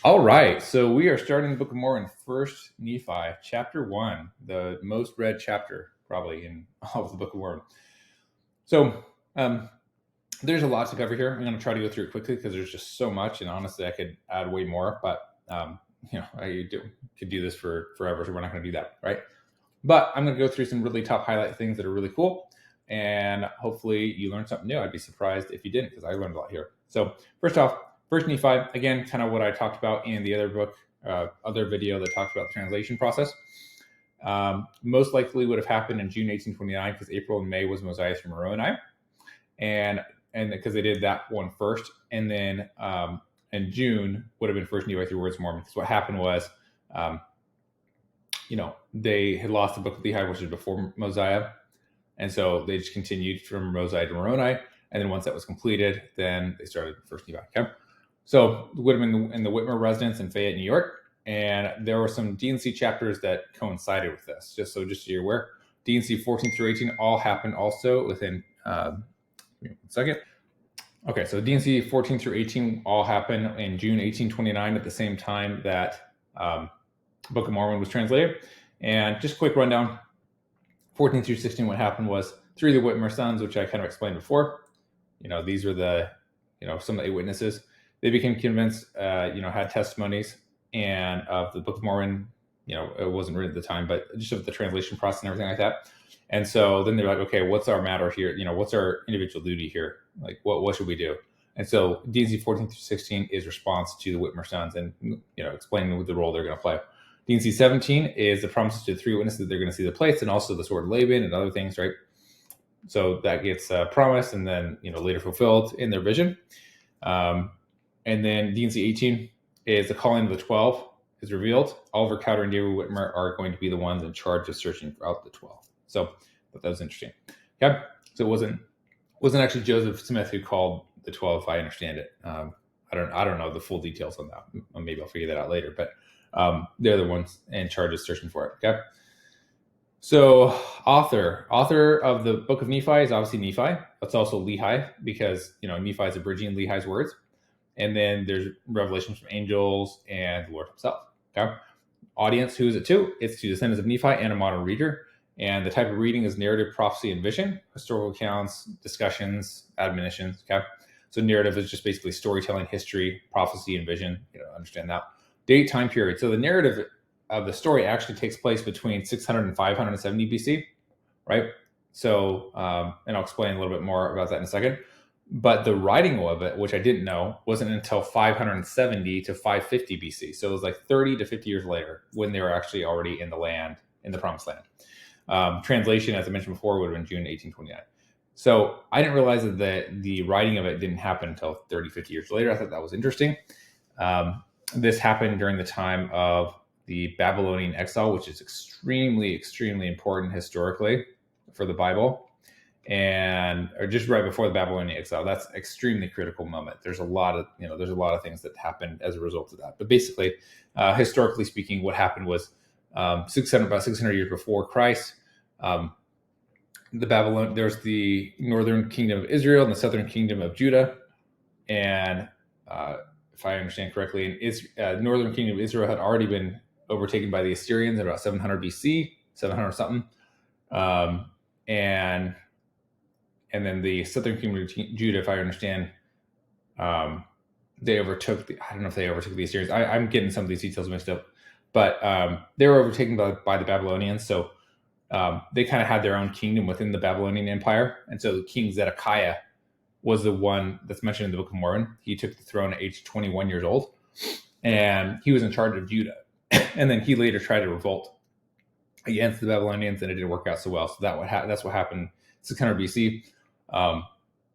All right, so we are starting the Book of Mormon, First Nephi, Chapter 1, the most read chapter probably in all of the Book of Mormon. So there's a lot to cover here. I'm going to try to go through it quickly because there's just so much, and honestly, I could add way more, but I could do this for forever, so we're not going to do that, right? But I'm going to go through some really top highlight things that are really cool, and hopefully you learned something new. I'd be surprised if you didn't, because I learned a lot here. So first off, First Nephi, again, kind of what I talked about in the other book, other video that talks about the translation process. Most likely would have happened in June 1829 because April and May was Mosiah through Moroni, and because they did that one first, and then in June would have been First Nephi through Words of Mormon. Because what happened was, they had lost the Book of Lehi, which is before Mosiah, and so they just continued from Mosiah to Moroni, and then once that was completed, then they started First Nephi. Okay? So it would have been in the Whitmer residence in Fayette, New York, and there were some D&C chapters that coincided with this. Just so you're aware, D&C 14 through 18 all happened also within. Give me 1 second. Okay, so D&C 14 through 18 all happened in June 1829 at the same time that Book of Mormon was translated. And just a quick rundown: 14 through 16, what happened was through the Whitmer sons, which I kind of explained before. These were the, some of the 8 witnesses. They became convinced, had testimonies and of the Book of Mormon. It wasn't written at the time, but just of the translation process and everything like that. And so then they're like, okay, what's our matter here? What's our individual duty here? Like, what should we do? And so D&C 14 through 16 is response to the Whitmer sons and, explaining the role they're going to play. D&C 17 is the promises to the 3 witnesses that they're going to see the plates and also the sword of Laban and other things, right? So that gets promised and then, later fulfilled in their vision. And then D&C 18 is the calling of the 12 is revealed. Oliver Cowder and David Whitmer are going to be the ones in charge of searching out the 12. So that was interesting. Okay, so it wasn't actually Joseph Smith who called the 12, if I understand it. I don't know the full details on that. Maybe I'll figure that out later. But they're the ones in charge of searching for it. Okay. So author of the Book of Nephi is obviously Nephi. It's also Lehi because Nephi is abridging Lehi's words. And then there's revelations from angels and the Lord himself. Okay. Audience, who is it to? It's to descendants of Nephi and a modern reader. And the type of reading is narrative, prophecy, and vision, historical accounts, discussions, admonitions. Okay. So narrative is just basically storytelling, history, prophecy, and vision. Understand that. Date, time period. So the narrative of the story actually takes place between 600 and 570 BC, right? So, and I'll explain a little bit more about that in a second. But the writing of it, which I didn't know, wasn't until 570 to 550 BC. So it was like 30 to 50 years later when they were actually already in the land, in the promised land. Translation, as I mentioned before, would have been June 1829. So I didn't realize that the writing of it didn't happen until 30, 50 years later. I thought that was interesting. This happened during the time of the Babylonian exile, which is extremely, extremely important historically for the Bible. Or just right before the Babylonian exile. That's extremely critical moment. There's a lot of things that happened as a result of that. But basically, historically speaking, what happened was about 600 years before Christ, there's the northern kingdom of Israel and the southern kingdom of Judah. And if I understand correctly, northern kingdom of Israel had already been overtaken by the Assyrians at about 700 BC, 700 something. And then the southern kingdom of Judah, if I understand, they overtook I don't know if they overtook the Assyrians. I'm getting some of these details mixed up. But they were overtaken by the Babylonians. So they kind of had their own kingdom within the Babylonian Empire. And so King Zedekiah was the one that's mentioned in the Book of Mormon. He took the throne at age 21 years old. And he was in charge of Judah. And then he later tried to revolt against the Babylonians, and it didn't work out so well. So that's what happened 600 BC.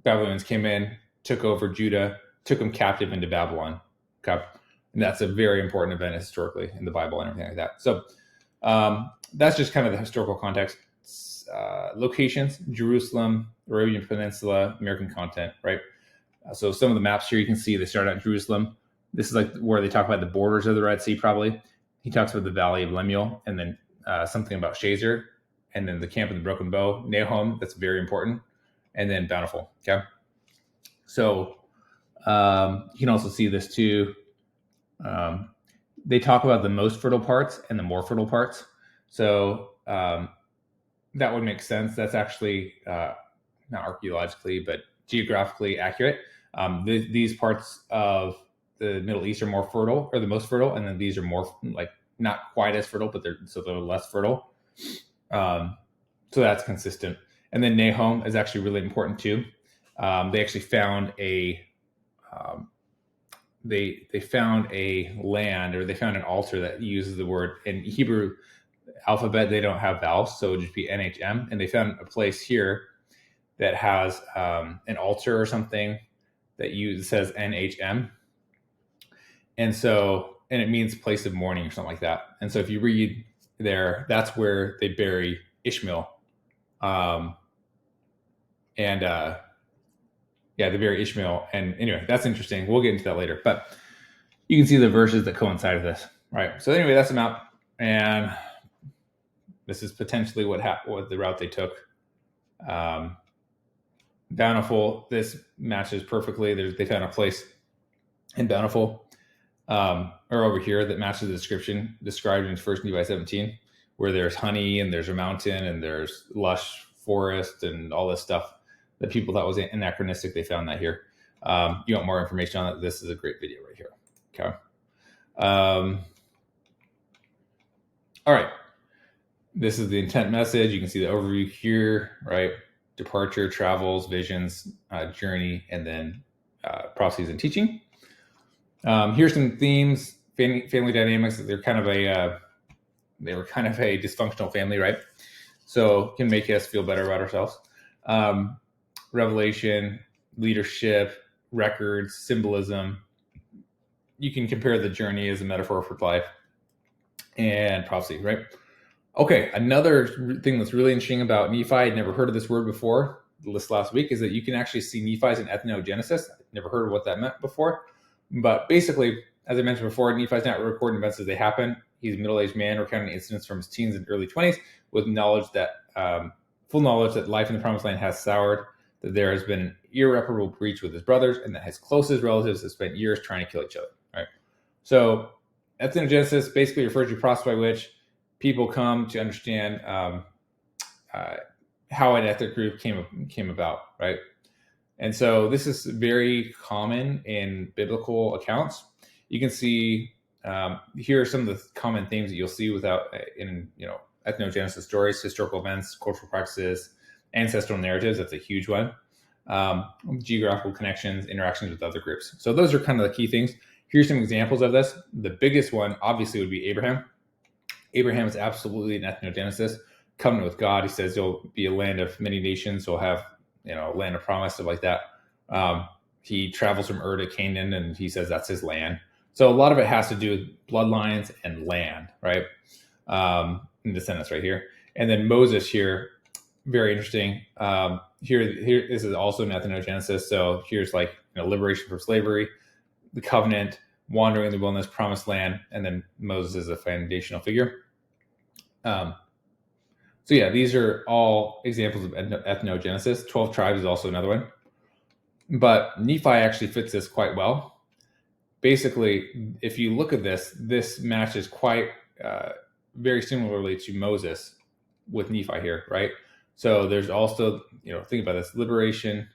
Babylonians came in, took over Judah, took them captive into Babylon. Okay. And that's a very important event historically in the Bible and everything like that. So that's just kind of the historical context. Locations: Jerusalem, Arabian Peninsula, American continent, right? So some of the maps here you can see they start out in Jerusalem. This is like where they talk about the borders of the Red Sea probably. He talks about the Valley of Lemuel, and then something about Shazer, and then the Camp of the Broken Bow, Nahum, that's very important, and then Bountiful. Okay. So you can also see this too. They talk about the most fertile parts and the more fertile parts. So that would make sense. That's actually not archaeologically, but geographically accurate. These parts of the Middle East are more fertile, or the most fertile, and then these are more like not quite as fertile, but they're less fertile. So that's consistent. And then Nahum is actually really important too. They actually found they found a land, or they found an altar that uses the word in Hebrew alphabet. They don't have vowels, so it would just be NHM. And they found a place here that has an altar or something that says NHM. And it means place of mourning or something like that. And so if you read there, that's where they bury Ishmael. They bury Ishmael. And anyway, that's interesting. We'll get into that later. But you can see the verses that coincide with this. Right. So anyway, that's the map. And this is potentially what the route they took. Bountiful, this matches perfectly. They found a place in Bountiful, or over here, that matches the description described in 1 Nephi 17, where there's honey and there's a mountain and there's lush forest and all this stuff that people thought was anachronistic. They found that here. You want more information on it? This is a great video right here. Okay. All right. This is the intent message. You can see the overview here, right? Departure, travels, visions, journey, and then prophecies and teaching. Here's some themes: family dynamics. They were kind of a dysfunctional family, right? So can make us feel better about ourselves. Revelation, leadership, records, symbolism. You can compare the journey as a metaphor for life, and prophecy, right? Okay, another thing that's really interesting about Nephi, I'd never heard of this word before, this last week, is that you can actually see Nephi as an ethnogenesis. I've never heard of what that meant before. But basically, as I mentioned before, Nephi's not recording events as they happen. He's a middle-aged man recounting incidents from his teens and early 20s with full knowledge that life in the Promised Land has soured, that there has been an irreparable breach with his brothers, and that his closest relatives have spent years trying to kill each other. Right? So ethnogenesis basically refers to a process by which people come to understand how an ethnic group came about, right? And so this is very common in biblical accounts. You can see here are some of the common themes that you'll see in ethnogenesis stories: historical events, cultural practices, ancestral narratives. That's a huge one. Geographical connections, interactions with other groups. So those are kind of the key things. Here's some examples of this. The biggest one, obviously, would be Abraham. Abraham is absolutely an ethnogenesis. Covenant with God. He says you'll be a land of many nations. You'll have, land of promise, stuff like that. He travels from Ur to Canaan, and he says that's his land. So a lot of it has to do with bloodlines and land, right? And descendants right here. And then Moses here, very interesting. Here, this is also an ethnogenesis. So here's liberation from slavery, the covenant, wandering in the wilderness, promised land, and then Moses is a foundational figure. These are all examples of ethnogenesis. 12 tribes is also another one. But Nephi actually fits this quite well. Basically, if you look at this matches quite very similarly to Moses with Nephi here, right? So there's also, think about this, liberation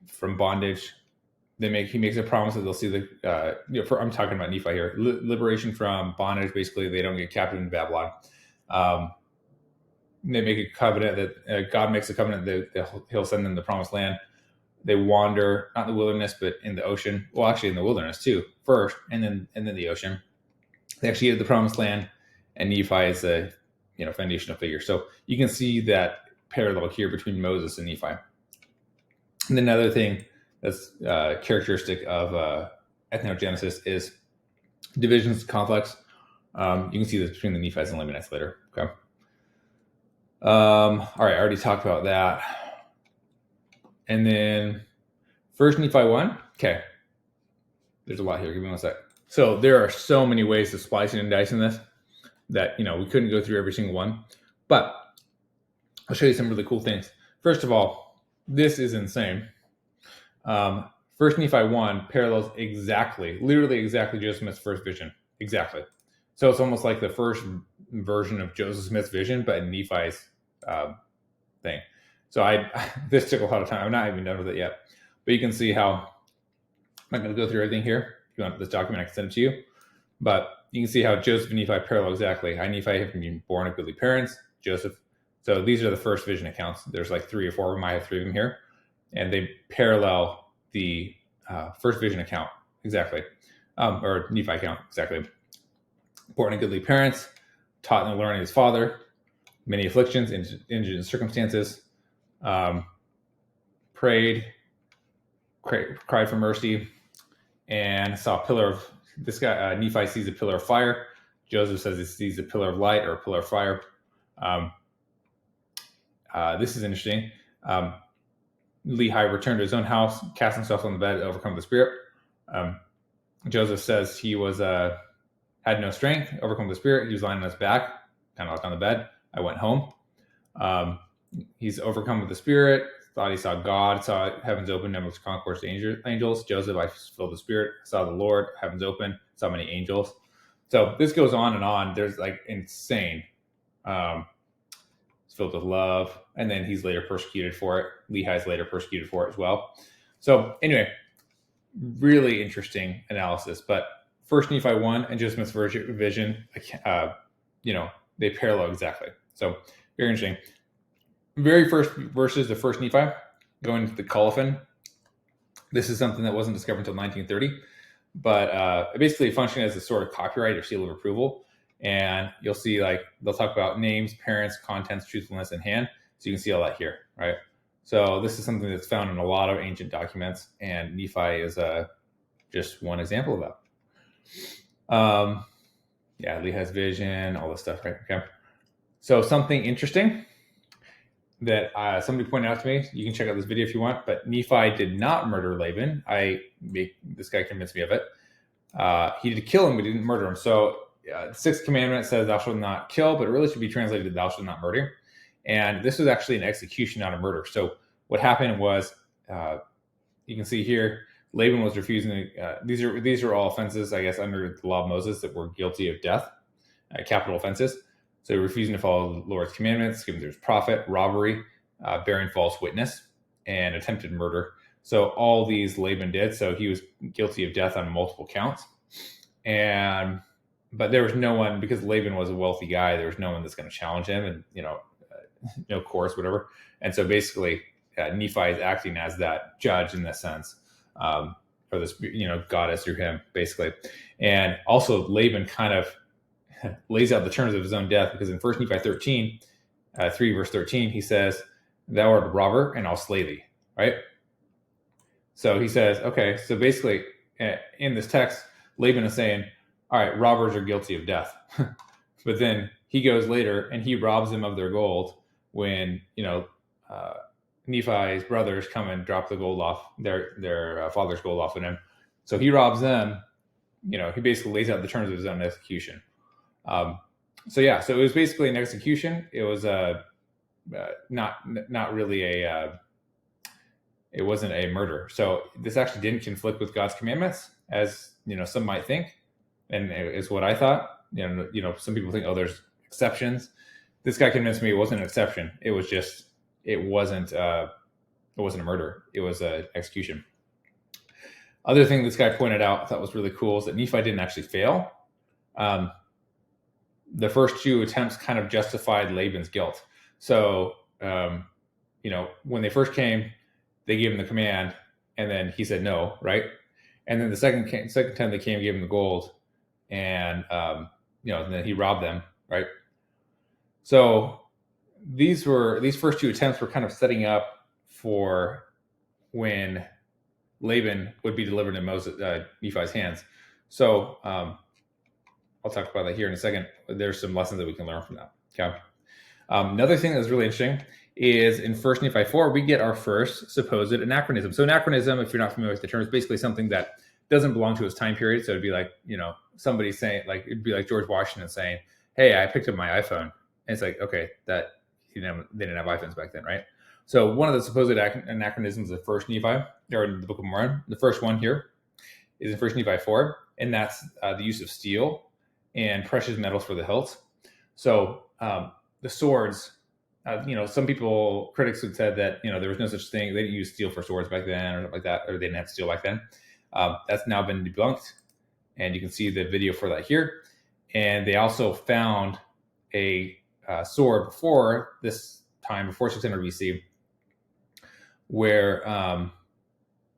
from bondage. He makes a promise that they'll see I'm talking about Nephi here, liberation from bondage. Basically, they don't get captive in Babylon. They make a covenant that God makes a covenant that he'll send them the promised land. They wander, not in the wilderness, but in the ocean. Well, actually in the wilderness too, first, and then the ocean. They actually get the promised land, and Nephi is a foundational figure. So you can see that parallel here between Moses and Nephi. And another thing that's characteristic of ethnogenesis is divisions, conflicts. You can see this between the Nephites and Lamanites later. Okay. All right, I already talked about that. And then 1 Nephi 1. Okay. There's a lot here. Give me one sec. So there are so many ways to splicing and dicing this that, we couldn't go through every single one. But I'll show you some really cool things. First of all, this is insane. First Nephi 1 parallels literally exactly Joseph Smith's first vision. Exactly. So it's almost like the first version of Joseph Smith's vision, but in Nephi's thing. So this took a lot of time. I'm not even done with it yet. But you can see how, I'm not going to go through everything here. If you want this document, I can send it to you. But you can see how Joseph and Nephi parallel exactly. I, Nephi, have been born of goodly parents. Joseph. So these are the first vision accounts. There's like 3 or 4 of them. I have 3 of them here. And they parallel the first vision account exactly. Or Nephi account exactly. Born of goodly parents, taught in the learning of his father, many afflictions, indigent circumstances, cried for mercy, and saw a pillar of, this guy, Nephi sees a pillar of fire. Joseph says he sees a pillar of light or a pillar of fire. This is interesting. Lehi returned to his own house, cast himself on the bed, overcome the spirit. Joseph says he was had no strength, overcome the spirit. He was lying on his back, kind of like on the bed. I went home. He's overcome with the spirit, thought he saw God, saw heavens open, numbers concourse angels. Joseph, I filled the spirit, saw the Lord, heavens open, saw many angels. So this goes on and on. There's like insane. It's filled with love. And then he's later persecuted for it. Lehi's later persecuted for it as well. So anyway, really interesting analysis. But First Nephi 1 and Joseph Smith's vision, they parallel exactly. So very interesting. Very first verses of First Nephi, going to the colophon. This is something that wasn't discovered until 1930, but it basically functioned as a sort of copyright or seal of approval. And you'll see, like, they'll talk about names, parents, contents, truthfulness, and hand. So you can see all that here, right? So this is something that's found in a lot of ancient documents, and Nephi is just one example of that. Lehi's vision, all this stuff, right? Okay. So something interesting that somebody pointed out to me, you can check out this video if you want, but Nephi did not murder Laban. This guy convinced me of it. He did kill him, but he didn't murder him. So the 6th commandment says thou shalt not kill, but it really should be translated thou shalt not murder. And this was actually an execution, not a murder. So what happened was, you can see here, Laban was refusing to, these are all offenses, I guess, under the law of Moses that were guilty of death, capital offenses. So refusing to follow the Lord's commandments, giving there's profit, robbery, bearing false witness, and attempted murder. So all these Laban did. So he was guilty of death on multiple counts. But there was no one, because Laban was a wealthy guy, there was no one that's going to challenge him, and no course, whatever. And so basically, Nephi is acting as that judge in this sense, or this, God is through him, basically. And also Laban kind of lays out the terms of his own death, because in 1 Nephi 13, 3 verse 13, he says, thou art a robber and I'll slay thee, right? So he says, okay, so basically in this text, Laban is saying, all right, robbers are guilty of death. But then he goes later and he robs them of their gold when, Nephi's brothers come and drop the gold off, their father's gold off of him. So he robs them, he basically lays out the terms of his own execution. So it was basically an execution. It was not really it wasn't a murder. So this actually didn't conflict with God's commandments, as some might think, and is what I thought. Some people think, there's exceptions. This guy convinced me it wasn't an exception. It was just, it wasn't a murder. It was an execution. Other thing this guy pointed out, I thought was really cool, is that Nephi didn't actually fail. The first 2 attempts kind of justified Laban's guilt. So, when they first came, they gave him the command, and then he said no, right? And then the second time they came, gave him the gold, and and then he robbed them, right? So these first 2 attempts were kind of setting up for when Laban would be delivered in Nephi's hands. So I'll talk about that here in a second. There's some lessons that we can learn from that. Okay. Another thing that's really interesting is in 1 Nephi 4, we get our first supposed anachronism. So anachronism, if you're not familiar with the term, is basically something that doesn't belong to its time period. So it'd be like, somebody saying, like, it'd be like George Washington saying, hey, I picked up my iPhone. And it's like, okay, that they didn't have iPhones back then, right? So one of the supposed anachronisms of First Nephi, or in the Book of Mormon, the first one here is in First Nephi 4, and that's the use of steel and precious metals for the hilts. So the swords, some critics had said that there was no such thing. They didn't use steel for swords back then, or something like that, or they didn't have steel back then. That's now been debunked, and you can see the video for that here. And they also found a sword before this time, before 600 BC, where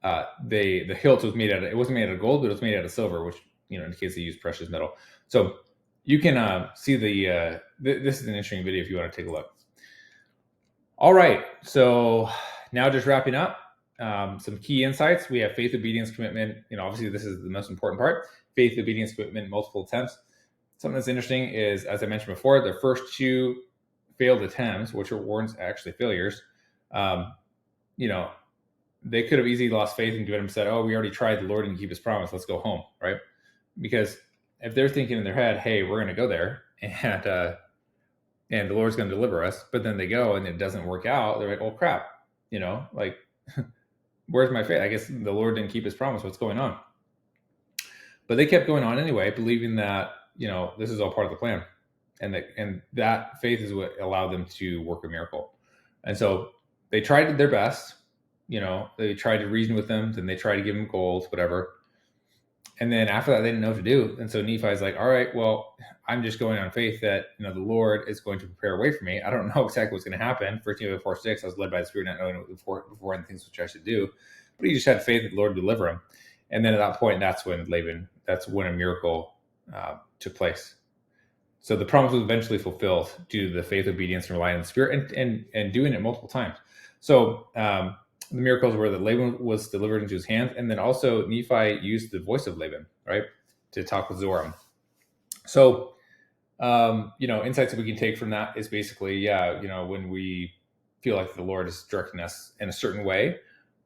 the hilt was made it wasn't made out of gold, but it was made out of silver, which indicates they used precious metal. So you can see this is an interesting video if you want to take a look. All right, so now just wrapping up, some key insights. We have faith, obedience, commitment. Obviously this is the most important part. Faith, obedience, commitment, multiple attempts. Something that's interesting is, as I mentioned before, the first two failed attempts, which weren't actually failures, they could have easily lost faith and given him said, "Oh, we already tried. The Lord didn't keep his promise. Let's go home," right? Because if they're thinking in their head, "Hey, we're going to go there, and the Lord's going to deliver us," but then they go and it doesn't work out, they're like, "Oh crap, where's my faith? I guess the Lord didn't keep his promise. What's going on?" But they kept going on anyway, believing that this is all part of the plan, and that faith is what allowed them to work a miracle. And so they tried their best. They tried to reason with them, then they tried to give them gold, whatever. And then after that, they didn't know what to do. And so Nephi's like, "All right, well, I'm just going on faith that, the Lord is going to prepare a way for me. I don't know exactly what's going to happen." 1 Nephi 4:6, I was led by the Spirit, not knowing before and things which I should do. But he just had faith that the Lord would deliver him. And then at that point, that's when a miracle took place. So the promise was eventually fulfilled due to the faith, obedience, and relying on the Spirit and doing it multiple times. So the miracles were that Laban was delivered into his hands, and then also Nephi used the voice of Laban, right, to talk with Zoram. So, insights that we can take from that is basically, when we feel like the Lord is directing us in a certain way,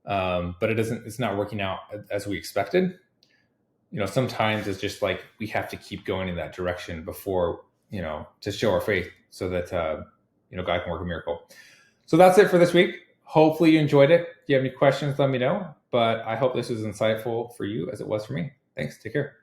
but it's not working out as we expected. Sometimes it's just like we have to keep going in that direction before, to show our faith so that, God can work a miracle. So that's it for this week. Hopefully you enjoyed it. If you have any questions, let me know. But I hope this was insightful for you as it was for me. Thanks. Take care.